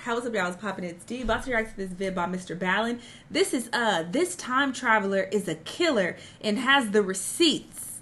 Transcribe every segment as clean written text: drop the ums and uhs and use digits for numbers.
How what's up, y'all? It's poppin'. It's D. About to react to this vid by Mr. Ballin. This is this time traveler is a killer and has the receipts.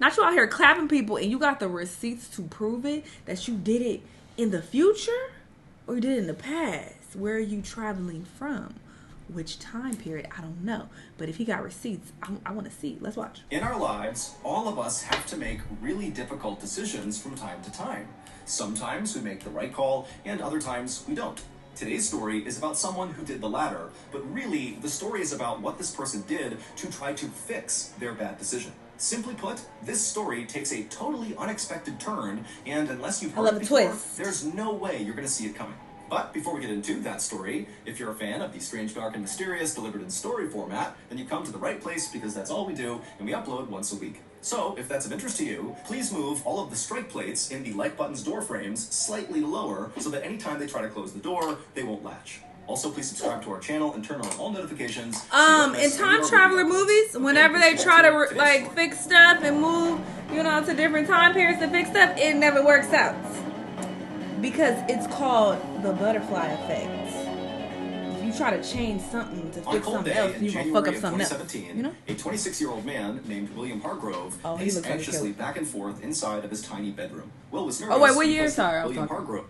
Not you out here clapping people and you got the receipts to prove it that you did it in the future or you did it in the past. Where are you traveling from? Which time period? I don't know. But if he got receipts, I want to see. Let's watch. In our lives, all of us have to make really difficult decisions from time to time. Sometimes we make the right call, and other times we don't. Today's story is about someone who did the latter, but really, the story is about what this person did to try to fix their bad decision. Simply put, this story takes a totally unexpected turn, and unless you've heard it before, there's no way you're going to see it coming. But before we get into that story, if you're a fan of the strange, dark, and mysterious delivered in story format, then you come to the right place because that's all we do, and we upload once a week. So, if that's of interest to you, please move all of the strike plates in the like button's door frames slightly lower so that anytime they try to close the door, they won't latch. Also, please subscribe to our channel and turn on all notifications. In time traveler movies, whenever they try to fix stuff and move, to different time periods to fix stuff, it never works out. Because it's called the butterfly effect. If you try to change something to fix something else, you're going to fuck up something else. A 26-year-old man named William Hargrove paced anxiously back and forth inside of his tiny bedroom. Will was nervous. Oh, wait, what year? Sorry. William Hargrove.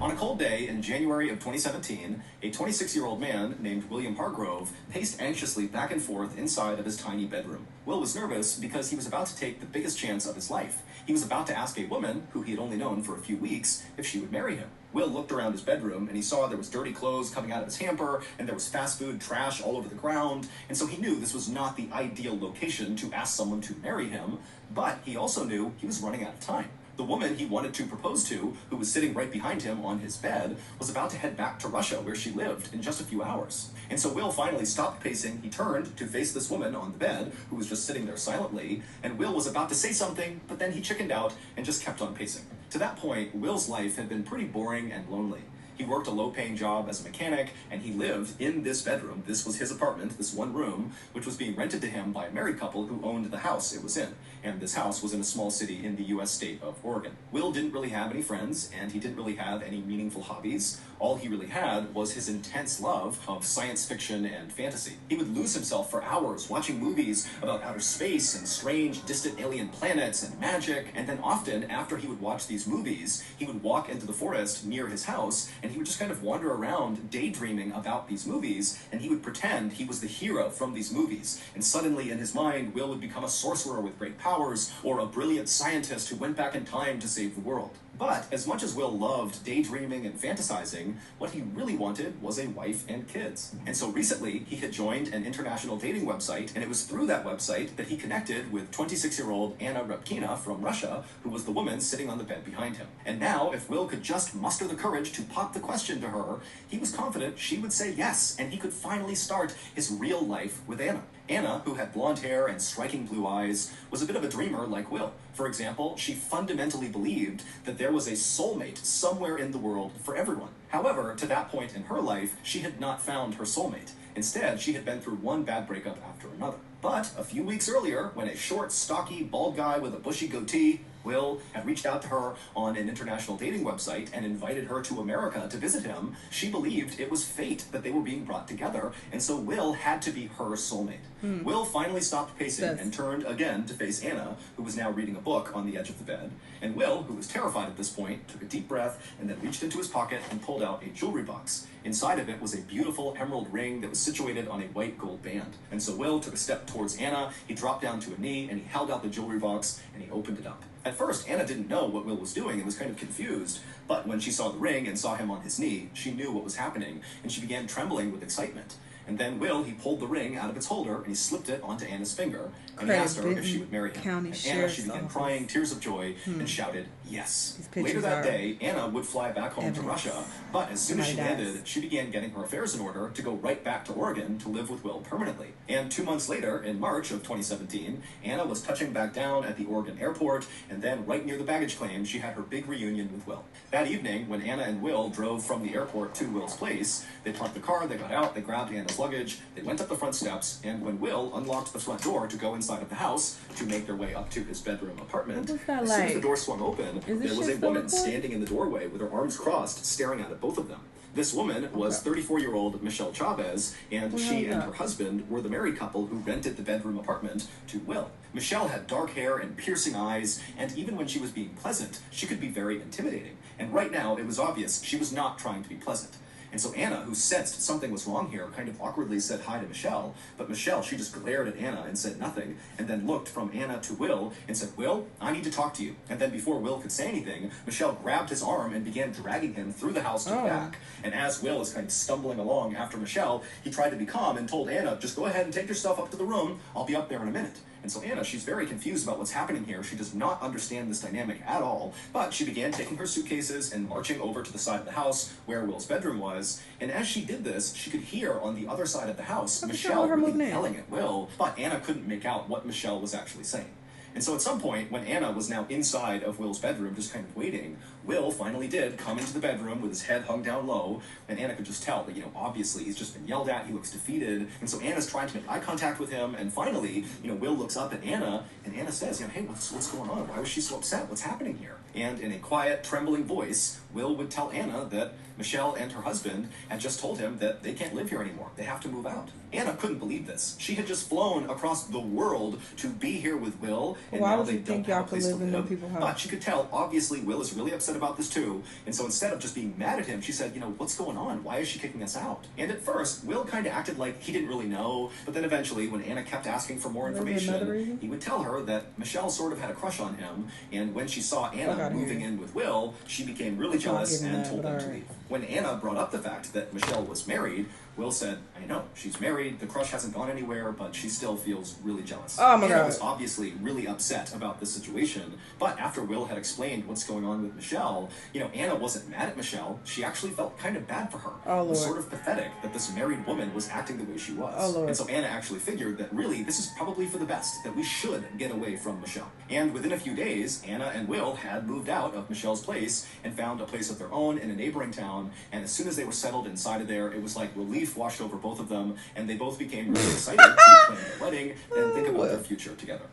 On a cold day in January of 2017, a 26-year-old man named William Hargrove paced anxiously back and forth inside of his tiny bedroom. Will was nervous because he was about to take the biggest chance of his life. He was about to ask a woman, who he had only known for a few weeks, if she would marry him. Will looked around his bedroom and he saw there was dirty clothes coming out of his hamper and there was fast food trash all over the ground, and so he knew this was not the ideal location to ask someone to marry him, but he also knew he was running out of time. The woman he wanted to propose to, who was sitting right behind him on his bed, was about to head back to Russia where she lived in just a few hours. And so Will finally stopped pacing, he turned to face this woman on the bed, who was just sitting there silently, and Will was about to say something, but then he chickened out and just kept on pacing. To that point, Will's life had been pretty boring and lonely. He worked a low-paying job as a mechanic, and he lived in this bedroom. This was his apartment, this one room, which was being rented to him by a married couple who owned the house it was in. And this house was in a small city in the U.S. state of Oregon. Will didn't really have any friends, and he didn't really have any meaningful hobbies. All he really had was his intense love of science fiction and fantasy. He would lose himself for hours watching movies about outer space and strange, distant alien planets and magic, and then often, after he would watch these movies, he would walk into the forest near his house, and he would just kind of wander around daydreaming about these movies, and he would pretend he was the hero from these movies. And suddenly, in his mind, Will would become a sorcerer with great powers, or a brilliant scientist who went back in time to save the world. But as much as Will loved daydreaming and fantasizing, what he really wanted was a wife and kids. And so recently, he had joined an international dating website, and it was through that website that he connected with 26-year-old Anna Repkina from Russia, who was the woman sitting on the bed behind him. And now, if Will could just muster the courage to pop the question to her, he was confident she would say yes, and he could finally start his real life with Anna. Anna, who had blonde hair and striking blue eyes, was a bit of a dreamer like Will. For example, she fundamentally believed that there was a soulmate somewhere in the world for everyone. However, to that point in her life, she had not found her soulmate. Instead, she had been through one bad breakup after another. But a few weeks earlier, when a short, stocky, bald guy with a bushy goatee, Will, had reached out to her on an international dating website and invited her to America to visit him, she believed it was fate that they were being brought together, and so Will had to be her soulmate. Will finally stopped pacing and turned again to face Anna, who was now reading a book on the edge of the bed. And Will, who was terrified at this point, took a deep breath and then reached into his pocket and pulled out a jewelry box. Inside of it was a beautiful emerald ring that was situated on a white gold band. And so Will took a step towards Anna, he dropped down to a knee, and he held out the jewelry box, and he opened it up. At first, Anna didn't know what Will was doing and was kind of confused, but when she saw the ring and saw him on his knee, she knew what was happening, and she began trembling with excitement. And then Will, he pulled the ring out of its holder, and he slipped it onto Anna's finger, and he asked her if she would marry him. And Anna, she began crying tears of joy and shouted, yes. Later that day, Anna would fly back home to Russia, but as soon as she landed, she began getting her affairs in order to go right back to Oregon to live with Will permanently. And 2 months later, in March of 2017, Anna was touching back down at the Oregon airport, and then right near the baggage claim, she had her big reunion with Will. That evening, when Anna and Will drove from the airport to Will's place, they parked the car, they got out, they grabbed Anna's Will's luggage, they went up the front steps, and when Will unlocked the front door to go inside of the house to make their way up to his bedroom apartment, as soon as the door swung open, there was a woman standing in the doorway with her arms crossed, staring out at both of them. This woman was 34-year-old Michelle Chavez, and she and her husband were the married couple who rented the bedroom apartment to Will. Michelle had dark hair and piercing eyes, and even when she was being pleasant, she could be very intimidating. And right now, it was obvious she was not trying to be pleasant. And so Anna, who sensed something was wrong here, kind of awkwardly said hi to Michelle. But Michelle, she just glared at Anna and said nothing, and then looked from Anna to Will and said, "Will, I need to talk to you." And then before Will could say anything, Michelle grabbed his arm and began dragging him through the house to the back. And as Will is kind of stumbling along after Michelle, he tried to be calm and told Anna, "Just go ahead and take your stuff up to the room. I'll be up there in a minute." And so Anna, she's very confused about what's happening here. She does not understand this dynamic at all, but she began taking her suitcases and marching over to the side of the house where Will's bedroom was. And as she did this, she could hear on the other side of the house Michelle really yelling at Will, but Anna couldn't make out what Michelle was actually saying. And so at some point, when Anna was now inside of Will's bedroom, just kind of waiting, Will finally did come into the bedroom with his head hung down low, and Anna could just tell that, obviously he's just been yelled at, he looks defeated, and so Anna's trying to make eye contact with him, and finally, Will looks up at Anna, and Anna says, "Hey, what's going on? Why was she so upset? What's happening here?" And in a quiet, trembling voice, Will would tell Anna that Michelle and her husband had just told him that they can't live here anymore. They have to move out. Anna couldn't believe this. She had just flown across the world to be here with Will, and why now would they you don't think have y'all a place could to live in no live. people's house? But she could tell, obviously, Will is really upset about this too. And so instead of just being mad at him, she said, "What's going on? Why is she kicking us out?" And at first, Will kind of acted like he didn't really know, but then eventually, when Anna kept asking for more information, he would tell her that Michelle sort of had a crush on him, and when she saw Anna moving in with Will, she became really jealous and told them to leave. When Anna brought up the fact that Michelle was married, Will said, "I know, she's married, the crush hasn't gone anywhere, but she still feels really jealous." Oh my Anna God. was obviously really upset about this situation, but after Will had explained what's going on with Michelle, Anna wasn't mad at Michelle. She actually felt kind of bad for her. Oh, It was Lord. sort of pathetic that this married woman was acting the way she was. Oh, Lord. And so Anna actually figured that really this is probably for the best, that we should get away from Michelle. And within a few days, Anna and Will had moved out of Michelle's place and found a place of their own in a neighboring town, and as soon as they were settled inside of there, it was like relief washed over both of them, and they both became really excited to plan their wedding and think about their future together.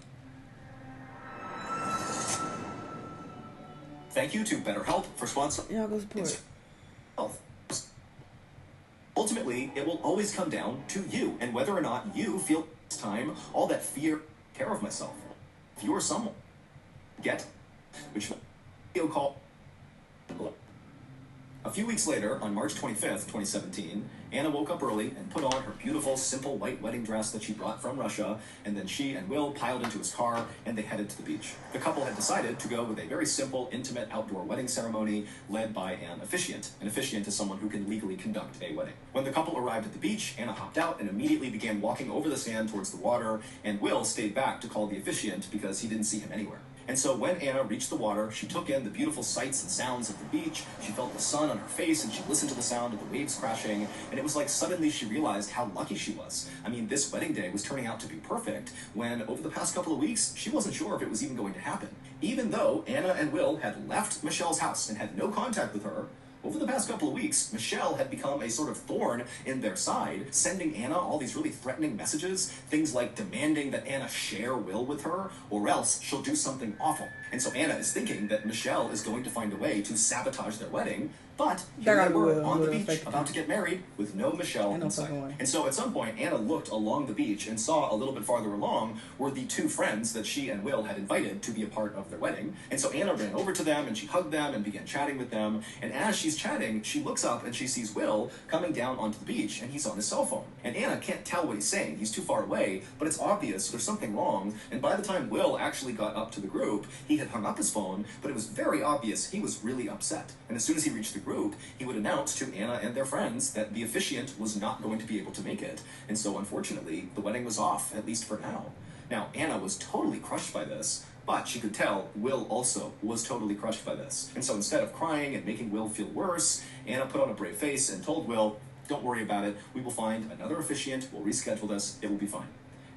Thank you to BetterHelp for sponsoring Y'all go support. health. Ultimately, it will always come down to you and whether or not you feel it's time, all that fear, care of myself. If you are someone, which video call. A few weeks later, on March 25th, 2017, Anna woke up early and put on her beautiful, simple white wedding dress that she brought from Russia, and then she and Will piled into his car and they headed to the beach. The couple had decided to go with a very simple, intimate outdoor wedding ceremony led by an officiant. An officiant is someone who can legally conduct a wedding. When the couple arrived at the beach, Anna hopped out and immediately began walking over the sand towards the water, and Will stayed back to call the officiant because he didn't see him anywhere. And so when Anna reached the water, she took in the beautiful sights and sounds of the beach, she felt the sun on her face, and she listened to the sound of the waves crashing, and it was like suddenly she realized how lucky she was. I mean, this wedding day was turning out to be perfect, when over the past couple of weeks, she wasn't sure if it was even going to happen. Even though Anna and Will had left Michelle's house and had no contact with her, over the past couple of weeks, Michelle had become a sort of thorn in their side, sending Anna all these really threatening messages, things like demanding that Anna share Will with her, or else she'll do something awful. And so Anna is thinking that Michelle is going to find a way to sabotage their wedding, but here they were on the beach, about to get married, with no Michelle in sight. And so at some point, Anna looked along the beach and saw a little bit farther along were the two friends that she and Will had invited to be a part of their wedding. And so Anna ran over to them and she hugged them and began chatting with them. And as she's chatting, she looks up and she sees Will coming down onto the beach, and he's on his cell phone. And Anna can't tell what he's saying. He's too far away, but it's obvious there's something wrong. And by the time Will actually got up to the group, he had hung up his phone, but it was very obvious he was really upset. And as soon as he reached the group, he would announce to Anna and their friends that the officiant was not going to be able to make it. And so unfortunately, the wedding was off, at least for now. Now, Anna was totally crushed by this, but she could tell Will also was totally crushed by this. And so instead of crying and making Will feel worse, Anna put on a brave face and told Will, "Don't worry about it. We will find another officiant. We'll reschedule this. It will be fine."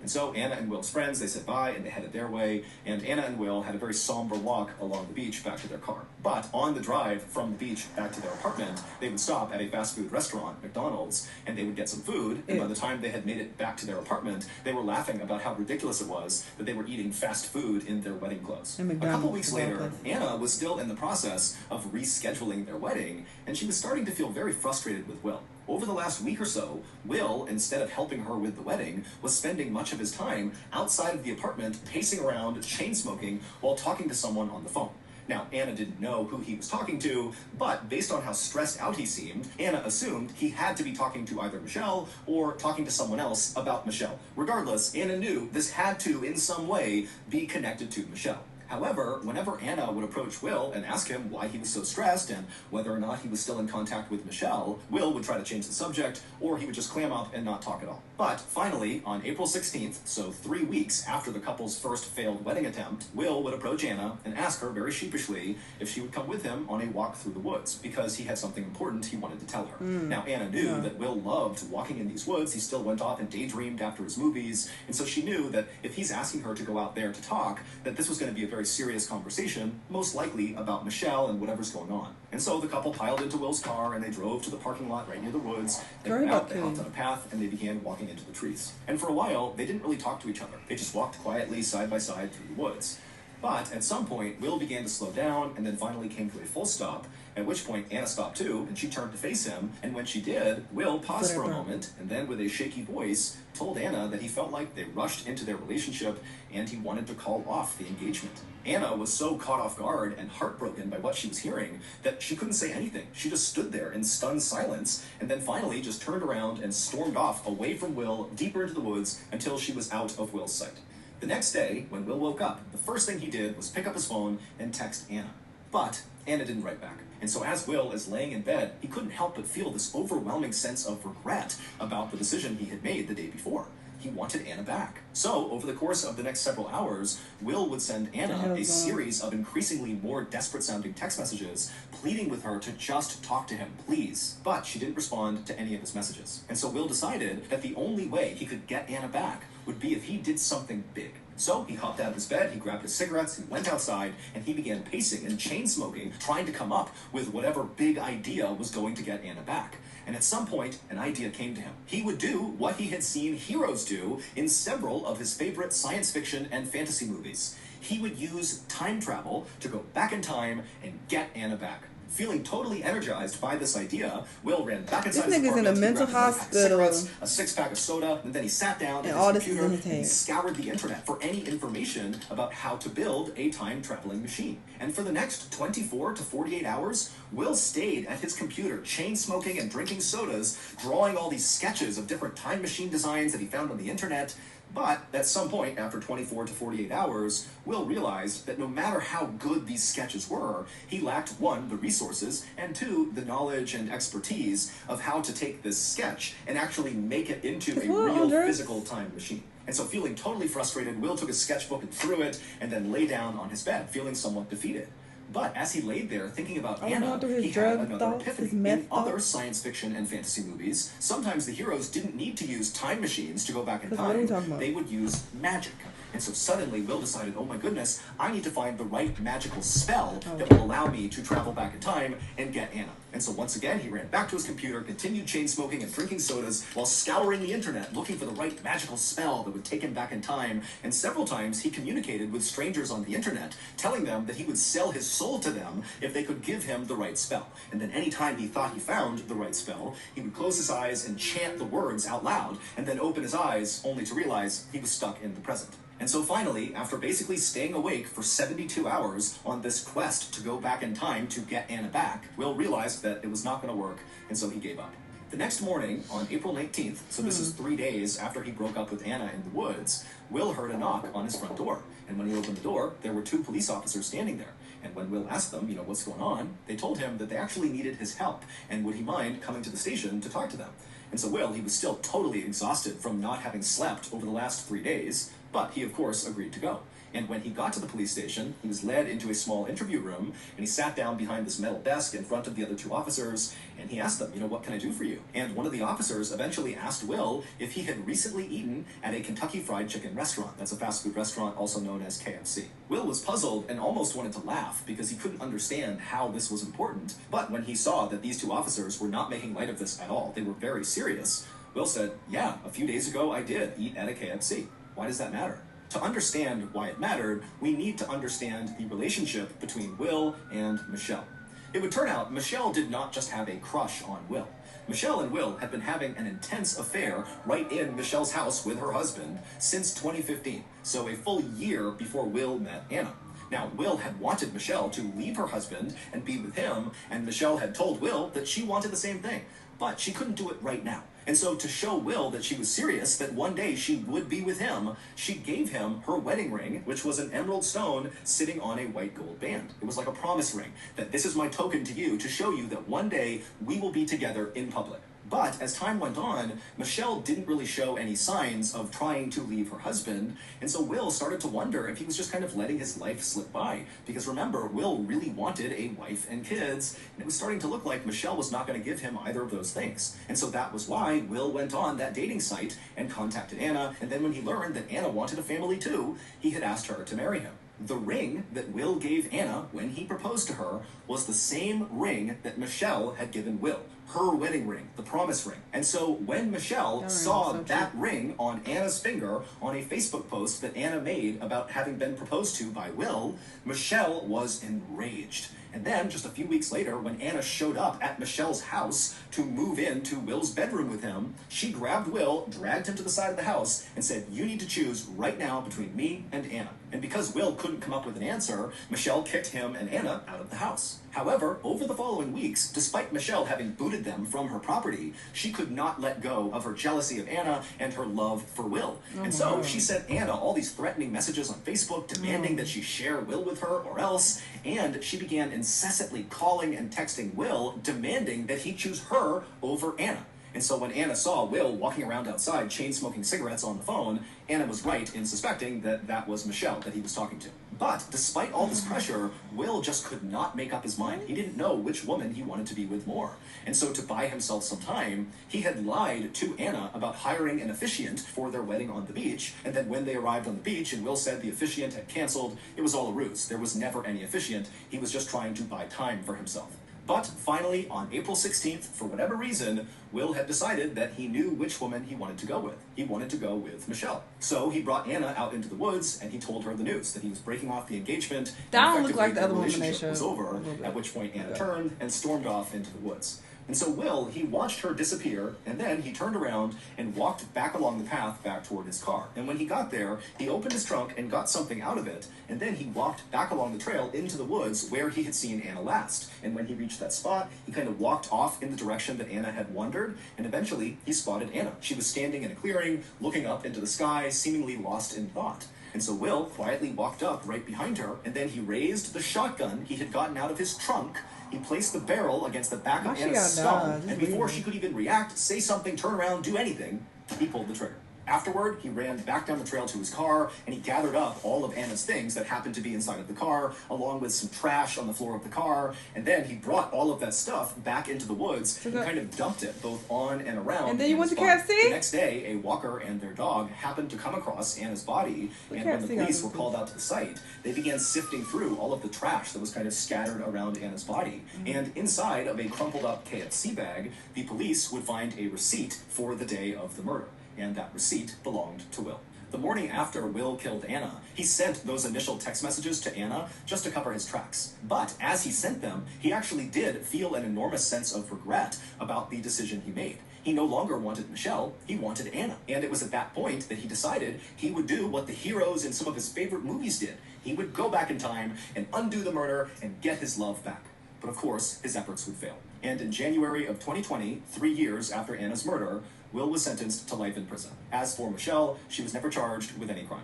And so Anna and Will's friends, they said bye and they headed their way, and Anna and Will had a very somber walk along the beach back to their car. But on the drive from the beach back to their apartment, they would stop at a fast food restaurant, McDonald's, and they would get some food, and by the time they had made it back to their apartment, they were laughing about how ridiculous it was that they were eating fast food in their wedding clothes. A couple weeks later, Anna was still in the process of rescheduling their wedding, and she was starting to feel very frustrated with Will. Over the last week or so, Will, instead of helping her with the wedding, was spending much of his time outside of the apartment, pacing around, chain smoking, while talking to someone on the phone. Now, Anna didn't know who he was talking to, but based on how stressed out he seemed, Anna assumed he had to be talking to either Michelle or talking to someone else about Michelle. Regardless, Anna knew this had to, in some way, be connected to Michelle. However, whenever Anna would approach Will and ask him why he was so stressed and whether or not he was still in contact with Michelle, Will would try to change the subject, or he would just clam up and not talk at all. But finally, on April 16th, so 3 weeks after the couple's first failed wedding attempt, Will would approach Anna and ask her very sheepishly if she would come with him on a walk through the woods, because he had something important he wanted to tell her. Now, Anna knew that Will loved walking in these woods. He still went off and daydreamed after his movies, and so she knew that if he's asking her to go out there to talk, that this was going to be a very serious conversation, most likely about Michelle and whatever's going on. And so the couple piled into Will's car and they drove to the parking lot right near the woods. They went out, they hopped on a path, and they began walking into the trees. And for a while, they didn't really talk to each other. They just walked quietly side by side through the woods. But at some point, Will began to slow down and then finally came to a full stop, at which point Anna stopped too, and she turned to face him, and when she did, Will paused for a moment, and then with a shaky voice, told Anna that he felt like they rushed into their relationship, and he wanted to call off the engagement. Anna was so caught off guard and heartbroken by what she was hearing that she couldn't say anything. She just stood there in stunned silence, and then finally just turned around and stormed off away from Will, deeper into the woods, until she was out of Will's sight. The next day, when Will woke up, the first thing he did was pick up his phone and text Anna. But Anna didn't write back. And so as Will is laying in bed, he couldn't help but feel this overwhelming sense of regret about the decision he had made the day before. He wanted Anna back. So, over the course of the next several hours, Will would send Anna a series of increasingly more desperate-sounding text messages, pleading with her to just talk to him, please. But she didn't respond to any of his messages. And so Will decided that the only way he could get Anna back would be if he did something big. So he hopped out of his bed, he grabbed his cigarettes, he went outside, and he began pacing and chain-smoking, trying to come up with whatever big idea was going to get Anna back. And at some point, an idea came to him. He would do what he had seen heroes do in several of his favorite science fiction and fantasy movies. He would use time travel to go back in time and get Anna back. Feeling totally energized by this idea, Will ran back inside his apartment. This nigga's in a mental hospital. A six-pack of soda, and then he sat down at his computer and scoured the internet for any information about how to build a time-traveling machine. And for the next 24 to 48 hours, Will stayed at his computer, chain-smoking and drinking sodas, drawing all these sketches of different time machine designs that he found on the internet. But at some point, after 24 to 48 hours, Will realized that no matter how good these sketches were, he lacked, one, the resources, and two, the knowledge and expertise of how to take this sketch and actually make it into a real physical time machine. And so feeling totally frustrated, Will took his sketchbook and threw it, and then lay down on his bed, feeling somewhat defeated. But as he laid there thinking about Anna, he had another epiphany. In other science fiction and fantasy movies, sometimes the heroes didn't need to use time machines to go back in time. They would use magic. And so suddenly Will decided, oh my goodness, I need to find the right magical spell that will allow me to travel back in time and get Anna. And so once again, he ran back to his computer, continued chain smoking and drinking sodas while scouring the internet, looking for the right magical spell that would take him back in time. And several times he communicated with strangers on the internet, telling them that he would sell his soul to them if they could give him the right spell. And then anytime he thought he found the right spell, he would close his eyes and chant the words out loud, and then open his eyes only to realize he was stuck in the present. And so finally, after basically staying awake for 72 hours on this quest to go back in time to get Anna back, Will realized that it was not going to work, and so he gave up. The next morning, on April 19th, so this is 3 days after he broke up with Anna in the woods, Will heard a knock on his front door. And when he opened the door, there were 2 police officers standing there. And when Will asked them, what's going on, they told him that they actually needed his help, and would he mind coming to the station to talk to them. And so Will, he was still totally exhausted from not having slept over the last 3 days, but he, of course, agreed to go. And when he got to the police station, he was led into a small interview room, and he sat down behind this metal desk in front of the other two officers, and he asked them, what can I do for you? And one of the officers eventually asked Will if he had recently eaten at a Kentucky Fried Chicken restaurant. That's a fast food restaurant also known as KFC. Will was puzzled and almost wanted to laugh because he couldn't understand how this was important. But when he saw that these two officers were not making light of this at all, they were very serious, Will said, yeah, a few days ago I did eat at a KFC. Why does that matter? To understand why it mattered, we need to understand the relationship between Will and Michelle. It would turn out Michelle did not just have a crush on Will. Michelle and Will had been having an intense affair right in Michelle's house with her husband since 2015, so a full year before Will met Anna. Now, Will had wanted Michelle to leave her husband and be with him, and Michelle had told Will that she wanted the same thing, but she couldn't do it right now. And so to show Will that she was serious, that one day she would be with him, she gave him her wedding ring, which was an emerald stone sitting on a white gold band. It was like a promise ring, that this is my token to you to show you that one day we will be together in public. But as time went on, Michelle didn't really show any signs of trying to leave her husband, and so Will started to wonder if he was just kind of letting his life slip by. Because remember, Will really wanted a wife and kids, and it was starting to look like Michelle was not going to give him either of those things. And so that was why Will went on that dating site and contacted Anna, and then when he learned that Anna wanted a family too, he had asked her to marry him. The ring that Will gave Anna when he proposed to her was the same ring that Michelle had given Will. Her wedding ring, the promise ring. And so when Michelle saw that ring on Anna's finger on a Facebook post that Anna made about having been proposed to by Will, Michelle was enraged. And then, just a few weeks later, when Anna showed up at Michelle's house to move into Will's bedroom with him, she grabbed Will, dragged him to the side of the house, and said, you need to choose right now between me and Anna. And because Will couldn't come up with an answer, Michelle kicked him and Anna out of the house. However, over the following weeks, despite Michelle having booted them from her property, she could not let go of her jealousy of Anna and her love for Will. And so she sent Anna all these threatening messages on Facebook demanding that she share Will with her or else, and she began incessantly calling and texting Will demanding that he choose her over Anna. And so when Anna saw Will walking around outside chain-smoking cigarettes on the phone, Anna was right in suspecting that that was Michelle that he was talking to. But despite all this pressure, Will just could not make up his mind. He didn't know which woman he wanted to be with more. And so to buy himself some time, he had lied to Anna about hiring an officiant for their wedding on the beach. And then when they arrived on the beach and Will said the officiant had canceled, it was all a ruse. There was never any officiant. He was just trying to buy time for himself. But finally, on April 16th, for whatever reason, Will had decided that he knew which woman he wanted to go with. He wanted to go with Michelle. So he brought Anna out into the woods, and he told her the news, that he was breaking off the engagement. That don't look like the other woman they showed. Was over, at which point Anna turned and stormed off into the woods. And so Will, he watched her disappear, and then he turned around and walked back along the path back toward his car. And when he got there, he opened his trunk and got something out of it, and then he walked back along the trail into the woods where he had seen Anna last. And when he reached that spot, he kind of walked off in the direction that Anna had wandered, and eventually he spotted Anna. She was standing in a clearing, looking up into the sky, seemingly lost in thought. And so Will quietly walked up right behind her, and then he raised the shotgun he had gotten out of his trunk. He placed the barrel against the back of Anna's skull, and before she could even react, say something, turn around, do anything, he pulled the trigger. Afterward, he ran back down the trail to his car, and he gathered up all of Anna's things that happened to be inside of the car, along with some trash on the floor of the car, and then he brought all of that stuff back into the woods and kind of dumped it both on and around. And then you went to KFC? KFC? The next day, a walker and their dog happened to come across Anna's body, and when the police were called out to the site, they began sifting through all of the trash that was kind of scattered around Anna's body. And inside of a crumpled up KFC bag, the police would find a receipt for the day of the murder. And that receipt belonged to Will. The morning after Will killed Anna, he sent those initial text messages to Anna just to cover his tracks. But as he sent them, he actually did feel an enormous sense of regret about the decision he made. He no longer wanted Michelle, he wanted Anna. And it was at that point that he decided he would do what the heroes in some of his favorite movies did. He would go back in time and undo the murder and get his love back. But of course, his efforts would fail. And in January of 2020, 3 years after Anna's murder, Will was sentenced to life in prison. As for Michelle, she was never charged with any crime.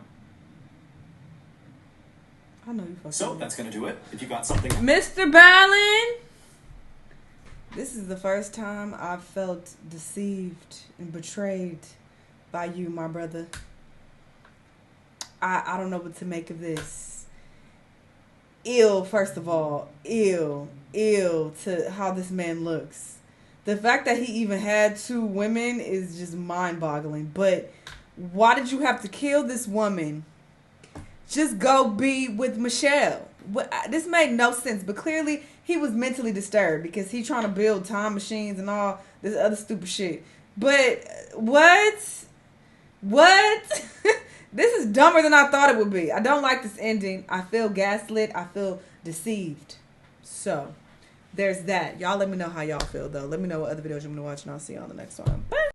I know you fucking So that's gonna do it. If you got something, Mr. Ballin, this is the first time I've felt deceived and betrayed by you, my brother. I don't know what to make of this. Ill, first of all. Ill to how this man looks. The fact that he even had 2 women is just mind-boggling. But why did you have to kill this woman? Just go be with Michelle. This made no sense. But clearly, he was mentally disturbed because he's trying to build time machines and all this other stupid shit. But what? This is dumber than I thought it would be. I don't like this ending. I feel gaslit. I feel deceived. So, there's that. Y'all let me know how y'all feel, though. Let me know what other videos you want to watch, and I'll see you on the next one. Bye.